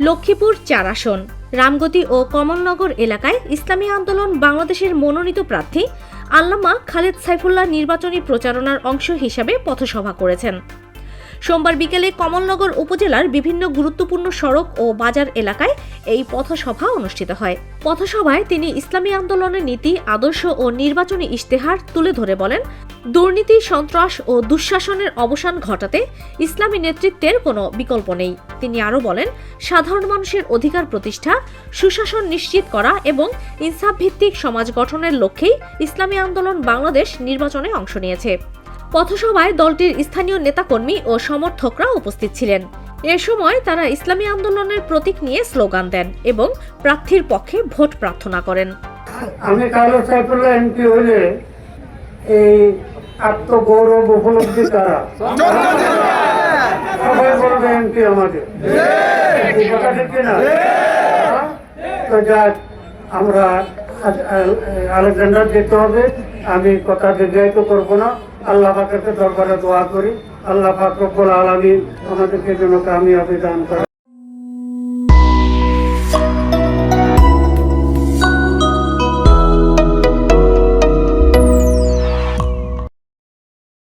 লক্ষ্মীপুর ৪ আসন, রামগতি ও কমলনগর এলাকায় ইসলামী আন্দোলন বাংলাদেশের মনোনীত প্রার্থী আল্লামা খালেদ সাইফুল্লাহ নির্বাচনী প্রচারণার অংশ হিসাবে পথসভা করেছেন। সোমবার বিকেলে কমলনগর উপজেলার বিভিন্ন গুরুত্বপূর্ণ সড়ক ও বাজার এলাকায় এই পথসভা অনুষ্ঠিত হয়। পথসভায় তিনি ইসলামী আন্দোলনের নীতি, আদর্শ ও নির্বাচনী ইশতেহার তুলে ধরে বলেন, দুর্নীতি, সন্ত্রাস ও দুঃশাসনের অবসান ঘটাতে ইসলামী নেতৃত্বের কোনো বিকল্প নেই। তিনি আরও বলেন, সাধারণ মানুষের অধিকার প্রতিষ্ঠা, সুশাসন নিশ্চিত করা এবং ইনসাফ ভিত্তিক সমাজ গঠনের লক্ষ্যেই ইসলামী আন্দোলন বাংলাদেশ নির্বাচনে অংশ নিয়েছে। পথসভায় দলটির স্থানীয় নেতাকর্মী ও সমর্থকরা উপস্থিত ছিলেন। এ সময় তারা ইসলামী আন্দোলনের প্রতীক নিয়ে স্লোগান দেন এবং প্রার্থীর পক্ষে ভোট প্রার্থনা করেন। আমি খালেদ সাইফুল্লাহ এমপি হইলে এই আত্মগৌরব উপলব্ধি তারা সবাই বলবে এমপি আমাদের, কথা ঠিক না? তো যাক, আমরা আলেকজান্ডার যেতে হবে। আমি কথা দীর্ঘায়িত করবো না। আল্লাহ পাকের দরবারে দোয়া করি, আল্লাহ পাক রব্বুল আলামিন আমাদেরকে যেন কামিয়াবি দান করে।